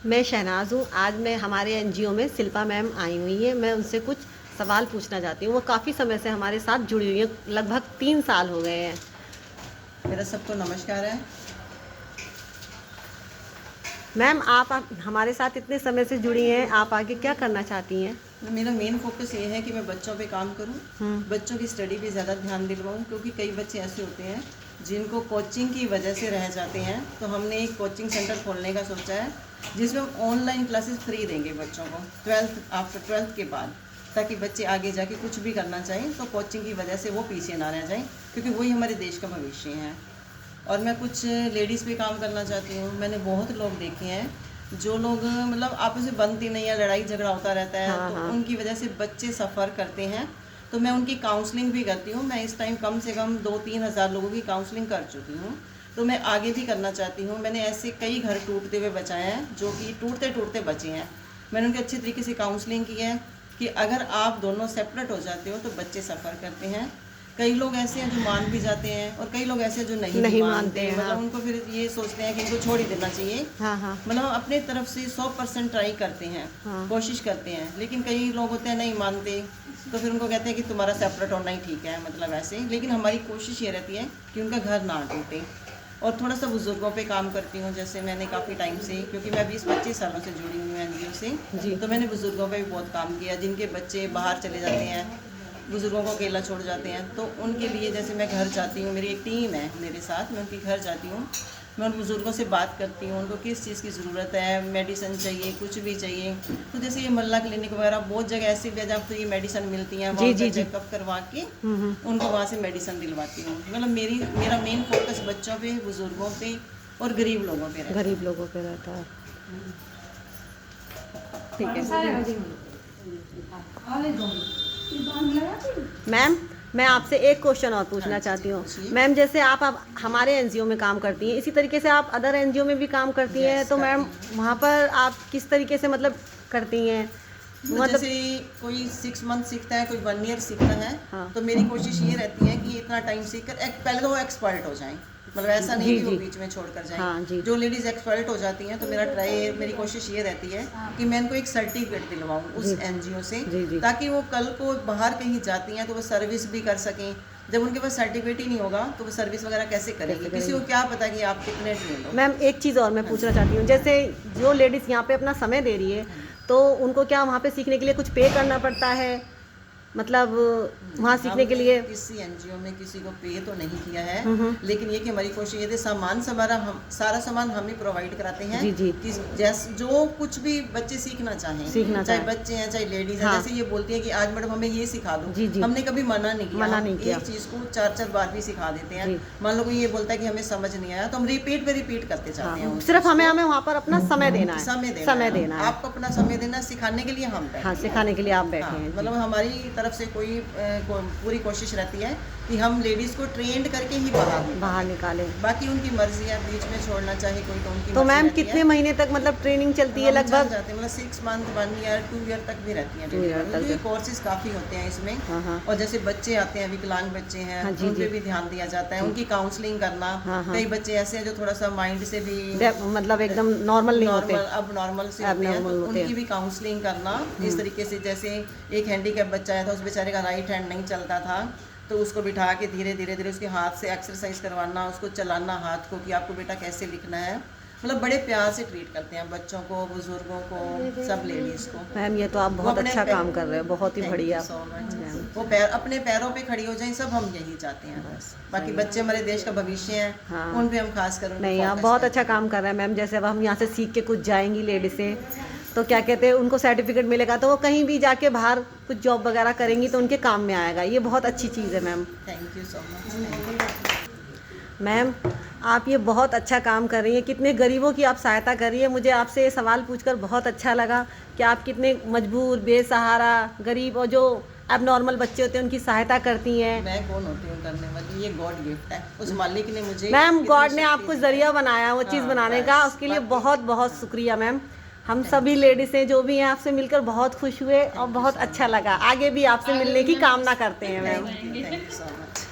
मैं शहनाज हूँ। आज मैं हमारे एनजीओ में शिल्पा मैम आई हुई है। मैं उनसे कुछ सवाल पूछना चाहती हूँ। वो काफ़ी समय से हमारे साथ जुड़ी हुई हैं, लगभग 3 साल हो गए हैं। मेरा सबको नमस्कार है। मैम आप हमारे साथ इतने समय से जुड़ी हैं, आप आगे क्या करना चाहती हैं? मेरा मेन फोकस ये है कि मैं बच्चों पे काम करूं, बच्चों की स्टडी पे ज़्यादा ध्यान दिलवाऊं, क्योंकि कई बच्चे ऐसे होते हैं जिनको कोचिंग की वजह से रह जाते हैं। तो हमने एक कोचिंग सेंटर खोलने का सोचा है, जिसमें हम ऑनलाइन क्लासेस फ्री देंगे बच्चों को आफ्टर 12th के बाद, ताकि बच्चे आगे जाके कुछ भी करना चाहें तो कोचिंग की वजह से वो पीछे ना रह जाएं, क्योंकि वही हमारे देश का भविष्य है। और मैं कुछ लेडीज़ पे काम करना चाहती हूँ। मैंने बहुत लोग देखे हैं जो लोग मतलब आपस में बनती नहीं है, लड़ाई झगड़ा होता रहता है। हाँ, तो हाँ। उनकी वजह से बच्चे सफ़र करते हैं। तो मैं उनकी काउंसलिंग भी करती हूँ। मैं इस टाइम कम से कम 2-3 हज़ार लोगों की काउंसलिंग कर चुकी हूँ। तो मैं आगे भी करना चाहती हूँ। मैंने ऐसे कई घर टूटते हुए बचाए हैं, जो कि टूटते टूटते बचे हैं। मैंने उनकी अच्छी तरीके से काउंसलिंग की है कि अगर आप दोनों सेपरेट हो जाते हो तो बच्चे सफ़र करते हैं। कई लोग ऐसे हैं जो मान भी जाते हैं, और कई लोग ऐसे हैं जो नहीं मानते हैं। मतलब उनको फिर ये सोचते हैं कि इनको छोड़ ही देना चाहिए। हाँ, हाँ। मतलब अपने तरफ से 100% ट्राई करते हैं, हाँ। कोशिश करते हैं। लेकिन कई लोग होते हैं नहीं मानते, तो फिर उनको कहते हैं कि तुम्हारा सेपरेट होना ही ठीक है, मतलब ऐसे। लेकिन हमारी कोशिश ये रहती है कि उनका घर ना टूटे। और थोड़ा सा बुज़ुर्गों पे काम करती हूँ। जैसे मैंने काफ़ी टाइम से, क्योंकि मैं 20-25 सालों से जुड़ी हुई हूँ एनजीओ से जी। तो मैंने बुज़ुर्गों पे भी बहुत काम किया, जिनके बच्चे बाहर चले जाते हैं, बुज़ुर्गों को अकेला छोड़ जाते हैं। तो उनके लिए जैसे मैं घर जाती हूँ, मेरी एक टीम है मेरे साथ, मैं उनके घर जाती हूँ। मैं उन बुज़ुर्गों से बात करती हूँ, उनको किस चीज़ की ज़रूरत है, मेडिसिन चाहिए, कुछ भी चाहिए। तो जैसे ये मल्ला क्लिनिक वगैरह बहुत जगह ऐसी भी है जहाँ फ्री मेडिसिन मिलती हैं, वहाँ का चेकअप करवा के उनको वहाँ से मेडिसिन दिलवाती हूँ। मतलब मेरा मेन फोकस बच्चों पे, बुज़ुर्गों पे और गरीब लोगों पे रहता है। गरीब लोगों पे रहता है। ठीक है मैम, मैं आपसे एक क्वेश्चन और पूछना चाहती हूँ। मैम, जैसे आप अब हमारे एनजीओ में काम करती हैं, इसी तरीके से आप अदर एनजीओ में भी काम करती हैं, तो मैम वहाँ पर आप किस तरीके से मतलब करती हैं? मतलब जैसे कोई 6 मंथ सीखता है, कोई 1 ईयर सीखता है। हाँ। तो मेरी कोशिश ये रहती है कि इतना टाइम सीख कर पहले तो वो एक्सपर्ट हो जाएं। मतलब ऐसा नहीं कि वो बीच में छोड़ कर जाएं। हाँ, जी। जो लेडीज़ एक्सपर्ट हो जाती हैं, तो मेरी कोशिश ये रहती है कि मैं उनको एक सर्टिफिकेट दिलवाऊँ उस एनजीओ से, ताकि वो कल को बाहर कहीं जाती हैं तो वो सर्विस भी कर सकें। जब उनके पास सर्टिफिकेट ही नहीं होगा तो वो सर्विस वगैरह कैसे करेंगे? किसी को क्या पता कि आप कितने ट्रेन हो। मैम, एक चीज़ और मैं पूछना चाहती हूँ। जैसे जो लेडीज़ यहाँ पे अपना समय दे रही है, तो उनको क्या वहाँ पे सीखने के लिए कुछ पे करना पड़ता है? मतलब वहाँ सीखने के लिए किसी एनजीओ में किसी को पे तो नहीं किया है, लेकिन ये कि हमारी कोशिश ये थी सारा सामान हम ही प्रोवाइड कराते हैं। जी। कि जैसे जो कुछ भी बच्चे सीखना चाहें, चाहे बच्चे हैं चाहे लेडीज हैं। जैसे ये बोलती है कि आज मैडम हमें ये सिखा दो, हमने कभी मना नहीं किया। एक चीज़ को 4-4 बार भी सिखा देते हैं। मान लो कोई ये बोलता है कि हमें समझ नहीं आया, तो हम रिपीट करते जाते हैं। सिर्फ हमें वहाँ पर अपना समय देना है। समय देना है। आपको अपना समय देना, सिखाने के लिए हम बैठे। हाँ, सिखाने के लिए आप बैठे हैं। मतलब हमारी तरफ से पूरी कोशिश रहती है कि हम लेडीज़ को ट्रेंड करके ही बाहर निकालें। बाकी उनकी मर्जी है, बीच में छोड़ना चाहे कोई तो उनकी। तो मैम, कितने महीने तक मतलब ट्रेनिंग चलती है? लगभग मतलब 6 मंथ, 1 ईयर, 2 ईयर तक भी रहती है। कोर्सेज काफ़ी होते हैं इसमें। और जैसे बच्चे आते हैं, विकलांग बच्चे हैं, उन पे भी ध्यान दिया जाता है। उनकी काउंसलिंग करना। कई बच्चे ऐसे हैं जो थोड़ा सा माइंड से भी मतलब एकदम नॉर्मल नहीं होते, अब नॉर्मल से होते हैं, तो उनकी भी काउंसलिंग करना इस तरीके से। जैसे एक हैंडीकैप बच्चा आया था, उस बेचारे का राइट हैंड नहीं चलता था, तो उसको बिठा के धीरे धीरे उसके हाथ से एक्सरसाइज करवाना, उसको चलाना हाथ को कि आपको बेटा कैसे लिखना है। मतलब बड़े प्यार से ट्रीट करते हैं बच्चों को, बुजुर्गों को, सब लेडीज़ को। मैम, ये तो आप बहुत अच्छा काम कर रहे हो, बहुत ही बढ़िया। वो अपने पैरों पे खड़ी हो जाए, सब हम यही चाहते हैं। बस बाकी बच्चे हमारे देश का भविष्य हैं। हाँ। उन पे हम खास कर नहीं, आप बहुत अच्छा काम कर रहे हैं मैम। जैसे अब हम यहाँ से सीख के कुछ जाएंगी लेडीज से, तो क्या कहते हैं, उनको सर्टिफिकेट मिलेगा, तो वो कहीं भी जाके बाहर कुछ जॉब वगैरह करेंगी तो उनके काम में आएगा। ये बहुत अच्छी चीज़ है ma'am. Thank you so much. Ma'am, आप ये बहुत अच्छा काम कर रही हैं, कितने गरीबों की आप सहायता कर रही है। मुझे आपसे ये सवाल पूछकर बहुत अच्छा लगा कि आप कितने मजबूर, बेसहारा, गरीब और जो अब नॉर्मल बच्चे होते हैं उनकी सहायता करती हैं। मैं कौन होती हूँ करने वाली? ये गॉड गिफ्ट है, उस मालिक ने मुझे। मैम, गॉड ने आपको जरिया बनाया वो चीज़ बनाने का, उसके लिए बहुत बहुत शुक्रिया मैम। हम सभी लेडीज़ें जो भी हैं, आपसे मिलकर बहुत खुश हुए और बहुत अच्छा लगा। आगे भी आपसे मिलने की कामना करते हैं ma'am. Thank you so much.